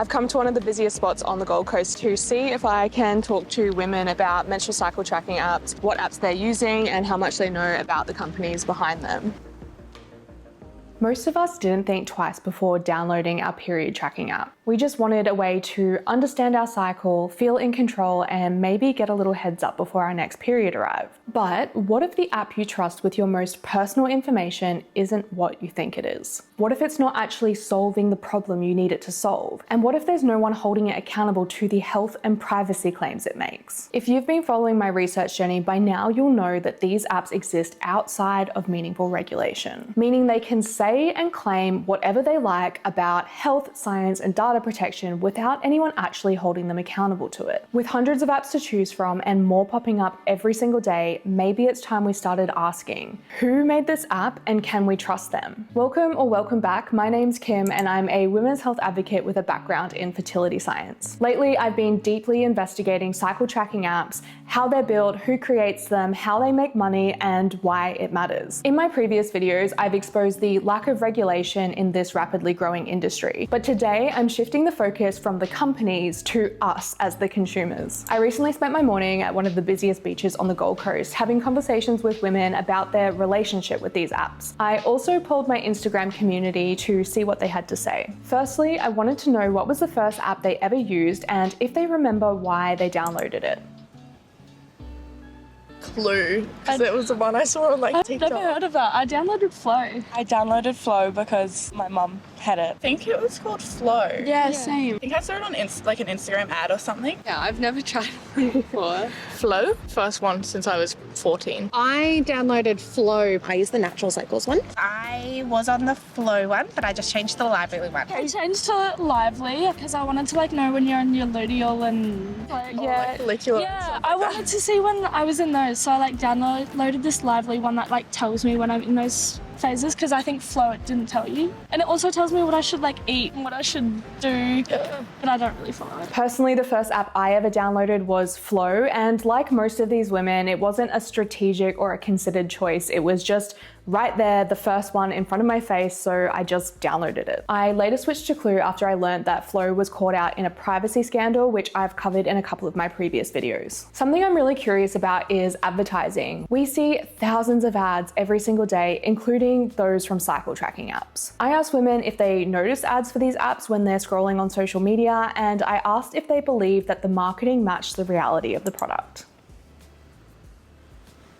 I've come to one of the busiest spots on the Gold Coast to see if I can talk to women about menstrual cycle tracking apps, what apps they're using, and how much they know about the companies behind them. Most of us didn't think twice before downloading our period tracking app. We just wanted a way to understand our cycle, feel in control, and maybe get a little heads up before our next period arrived. But what if the app you trust with your most personal information isn't what you think it is? What if it's not actually solving the problem you need it to solve? And what if there's no one holding it accountable to the health and privacy claims it makes? If you've been following my research journey, by now you'll know that these apps exist outside of meaningful regulation, meaning they can say and claim whatever they like about health, science, and data protection without anyone actually holding them accountable to it. With hundreds of apps to choose from and more popping up every single day, maybe it's time we started asking, who made this app and can we trust them? Welcome back. My name's Kim and I'm a women's health advocate with a background in fertility science. Lately, I've been deeply investigating cycle tracking apps, how they're built, who creates them, how they make money, and why it matters. In my previous videos, I've exposed the lack of regulation in this rapidly growing industry. But today, I'm shifting the focus from the companies to us as the consumers. I recently spent my morning at one of the busiest beaches on the Gold Coast, having conversations with women about their relationship with these apps. I also polled my Instagram community to see what they had to say. Firstly, I wanted to know what was the first app they ever used and if they remember why they downloaded it. Clue, because it was the one I saw on I've TikTok. never heard of that. I downloaded Flow. I downloaded Flow because my mum had it. I think it was called Flow. Yeah, same. I think I saw it on an Instagram ad or something. Yeah, I've never tried it before. Flow, first one since I was 14. I downloaded Flow. I use the natural cycles one. I was on the Flow one, but I just changed to the Lively one. I changed to Lively because I wanted to know when you're in your luteal and Follicular. yeah, I wanted to see when I was in those, so I downloaded this Lively one that tells me when I'm in those phases, because I think Flow it didn't tell you, and it also tells me what I should eat and what I should do, but I don't really follow it. Personally, the first app I ever downloaded was Flow, and like most of these women, it wasn't a strategic or a considered choice. It was just right there, the first one in front of my face, so I just downloaded it. I later switched to Clue after I learned that Flow was caught out in a privacy scandal, which I've covered in a couple of my previous videos. Something I'm really curious about is advertising. We see thousands of ads every single day, including those from cycle tracking apps. I asked women if they notice ads for these apps when they're scrolling on social media, and I asked if they believe that the marketing matched the reality of the product.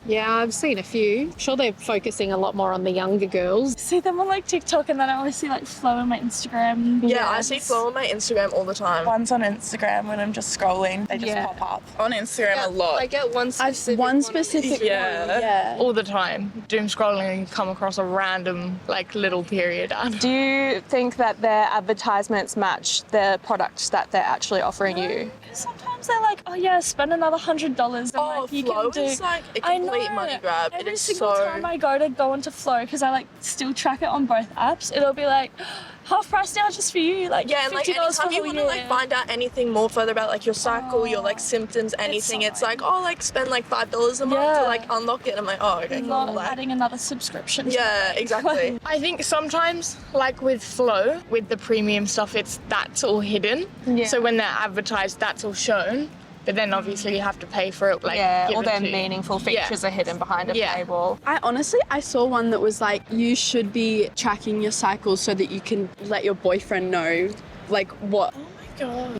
Yeah, I've seen a few. I'm sure they're focusing a lot more on the younger girls. See them on TikTok, and then I always see Flow on my Instagram. Yeah, I see Flow on my Instagram all the time. One's on Instagram when I'm just scrolling. They just pop up. On Instagram a lot. I get one specific Yeah. All the time. Doom scrolling and you come across a random little period ad. Do you think that their advertisements match the products that they're actually offering you? Sometimes they're oh yeah, spend another $100 and you Flow can do. is a complete money grab. Every It is single so... time I go into Flow, because I still track it on both apps, it'll be half price now just for you. Yeah, and $50 anytime for you a want year. to find out anything more further about your cycle, your symptoms, anything, it's spend $5 a month to unlock it. I'm okay, Not cool. adding another subscription. Yeah, exactly. I think sometimes, with Flow, with the premium stuff, that's all hidden. Yeah. So when they're advertised, that's all shown. But then obviously you have to pay for it. All their meaningful features are hidden behind a paywall. I saw one that was you should be tracking your cycles so that you can let your boyfriend know what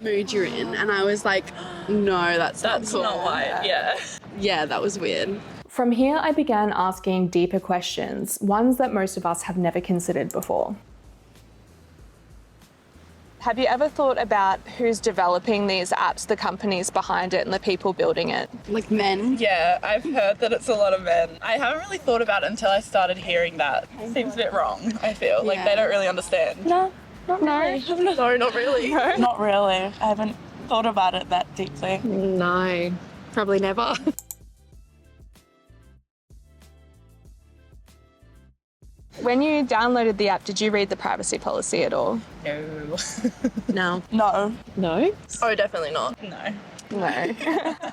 mood you're in, and I was no, that's not cool. Not right. Yeah, that was weird. From here, I began asking deeper questions, ones that most of us have never considered before. Have you ever thought about who's developing these apps, the companies behind it and the people building it? Men? Yeah, I've heard that it's a lot of men. I haven't really thought about it until I started hearing that. Seems a bit wrong, I feel. They don't really understand. No, not really. No, not really. Not really. I haven't thought about it that deeply. No, probably never. When you downloaded the app, did you read the privacy policy at all? No. No. No. No? Oh, definitely not. No. No.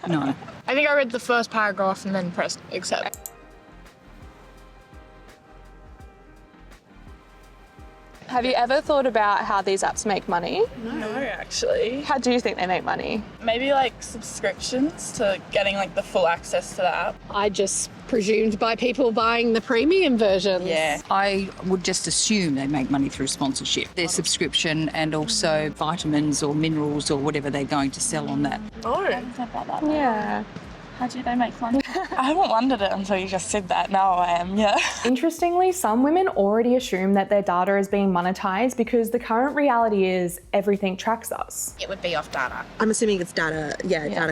No. I think I read the first paragraph and then pressed accept. Have you ever thought about how these apps make money? No, actually. How do you think they make money? Maybe like subscriptions to getting like the full access to the app. I just presumed by people buying the premium versions. Yeah. I would just assume they make money through sponsorship, their subscription, and also vitamins or minerals or whatever they're going to sell on that. Oh. I haven't thought about that. Yeah. How do they make money? I haven't wondered it until you just said that. Now I am, yeah. Interestingly, some women already assume that their data is being monetized because the current reality is everything tracks us. It would be off data. I'm assuming it's data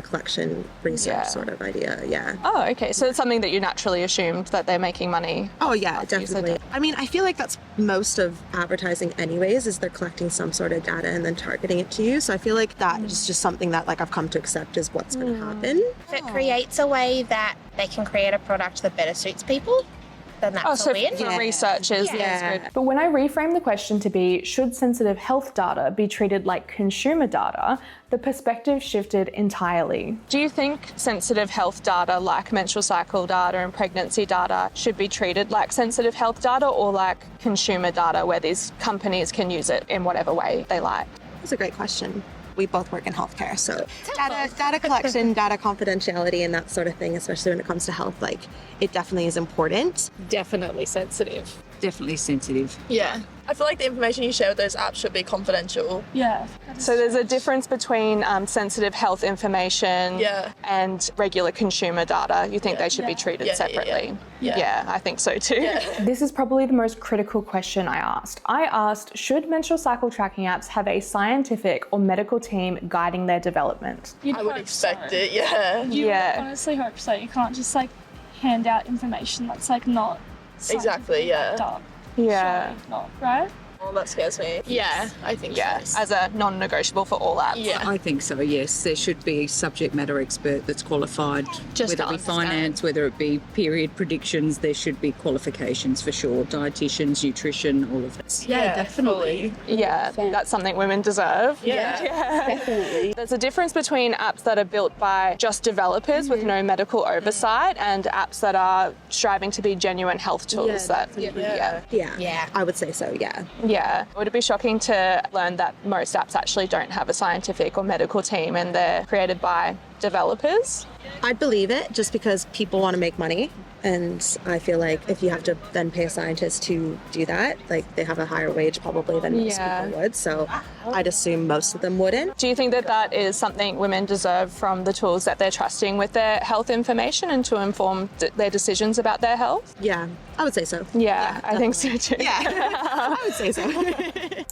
collection, research Yeah. sort of idea, yeah. Oh, okay. So it's something that you naturally assumed that they're making money. Oh yeah, After you said definitely. that. I mean, I feel like that's most of advertising anyways, is they're collecting some sort of data and then targeting it to you. So I feel like that is just something that like I've come to accept is what's going to happen. If it creates a way that they can create a product that better suits people, then that's Oh, a so win. for researchers, Yeah. that's good. But when I reframe the question to be, should sensitive health data be treated like consumer data, the perspective shifted entirely. Do you think sensitive health data like menstrual cycle data and pregnancy data should be treated like sensitive health data or like consumer data where these companies can use it in whatever way they like? That's a great question. We both work in healthcare, so data collection, data confidentiality, and that sort of thing, especially when it comes to health, like it definitely is important. Definitely sensitive. Definitely sensitive. Yeah. I feel like the information you share with those apps should be confidential. Yeah. So there's a difference between sensitive health information Yeah. and regular consumer data. You think they should be treated Yeah, yeah, separately? Yeah. I think so too. This is probably the most critical question I asked. I asked, should menstrual cycle tracking apps have a scientific or medical team guiding their development? You'd I would hope expect so. it, yeah. You Yeah. would honestly hope so. You can't just like hand out information that's like not Exactly, yeah. backed up. Yeah. Surely not, right? Oh, that scares me. Yeah, I think Yeah, so. as a non-negotiable for all apps. Yeah. I think so, yes. There should be a subject matter expert that's qualified, Just whether to it be understand. finance, whether it be period predictions, there should be qualifications for sure. Dietitians, nutrition, all of that. Yeah, definitely. Yeah, that's something women deserve. Yeah. Definitely. There's a difference between apps that are built by just developers with no medical oversight and apps that are striving to be genuine health tools. Yeah, I would say so, yeah. Yeah. Would it be shocking to learn that most apps actually don't have a scientific or medical team and they're created by developers? I'd believe it just because people want to make money. And I feel like if you have to then pay a scientist to do that, like they have a higher wage probably than most people would. So I'd assume most of them wouldn't. Do you think that that is something women deserve from the tools that they're trusting with their health information and to inform their decisions about their health? Yeah, I would say so. Yeah, I think so too. Yeah, I would say so.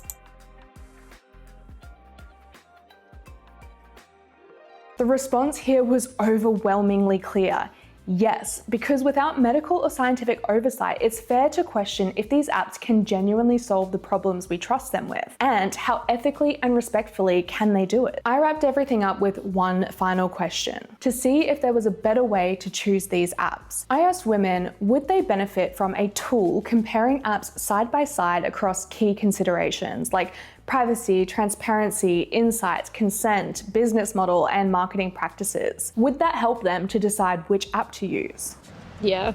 The response here was overwhelmingly clear. Yes, because without medical or scientific oversight, it's fair to question if these apps can genuinely solve the problems we trust them with, and how ethically and respectfully can they do it. I wrapped everything up with one final question, to see if there was a better way to choose these apps. I asked women, would they benefit from a tool comparing apps side by side across key considerations like privacy, transparency, insights, consent, business model, and marketing practices? Would that help them to decide which app to use? Yeah.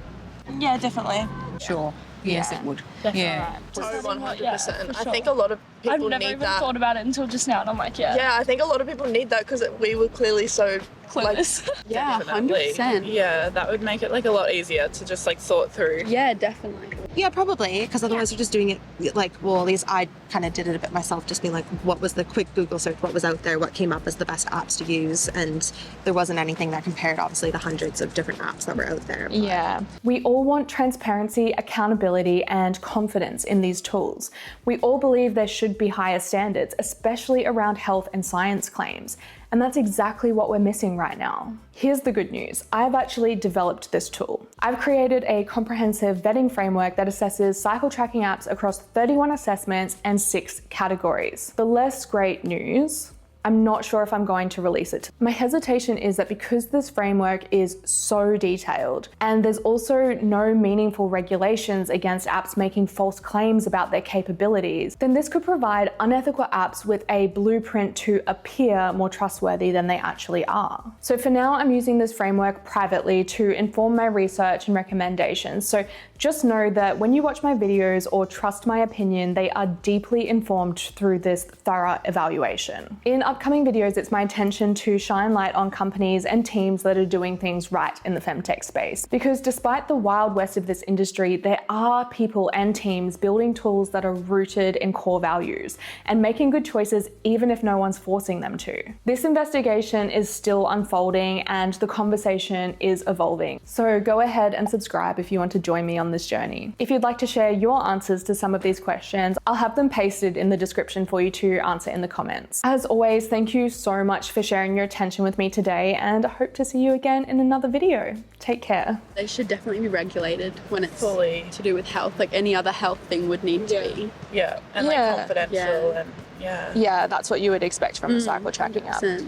Yeah, definitely. Sure. Yes, it would. Yeah. Oh, 100%. Yeah, for I sure. think a lot of I've people never need even that. thought about it until just now, and I'm like, yeah, Yeah, I think a lot of people need that because we were clearly so clueless. Yeah, definitely. 100%. Yeah, that would make it like a lot easier to just like sort through. Yeah, definitely. Yeah, probably, because otherwise you're just doing it like, well, at least I kind of did it a bit myself, just being like, what was the quick Google search, what was out there, what came up as the best apps to use, and there wasn't anything that compared, obviously, the hundreds of different apps that were out there. But Yeah. We all want transparency, accountability, and confidence in these tools. We all believe there should be higher standards, especially around health and science claims. And that's exactly what we're missing right now. Here's the good news. I've actually developed this tool. I've created a comprehensive vetting framework that assesses cycle tracking apps across 31 assessments and 6 categories. The less great news, I'm not sure if I'm going to release it. My hesitation is that because this framework is so detailed and there's also no meaningful regulations against apps making false claims about their capabilities, then this could provide unethical apps with a blueprint to appear more trustworthy than they actually are. So for now, I'm using this framework privately to inform my research and recommendations. So just know that when you watch my videos or trust my opinion, they are deeply informed through this thorough evaluation. In upcoming videos, it's my intention to shine light on companies and teams that are doing things right in the femtech space. Because despite the wild west of this industry, there are people and teams building tools that are rooted in core values and making good choices even if no one's forcing them to. This investigation is still unfolding and the conversation is evolving. So go ahead and subscribe if you want to join me on this journey. If you'd like to share your answers to some of these questions, I'll have them pasted in the description for you to answer in the comments. As always, thank you so much for sharing your attention with me today, and I hope to see you again in another video. Take care. They should definitely be regulated when it's Fully. to do with health. Like any other health thing would need to be. Yeah, and Yeah. like confidential Yeah. and yeah. Yeah, that's what you would expect from a cycle tracking app. 100%.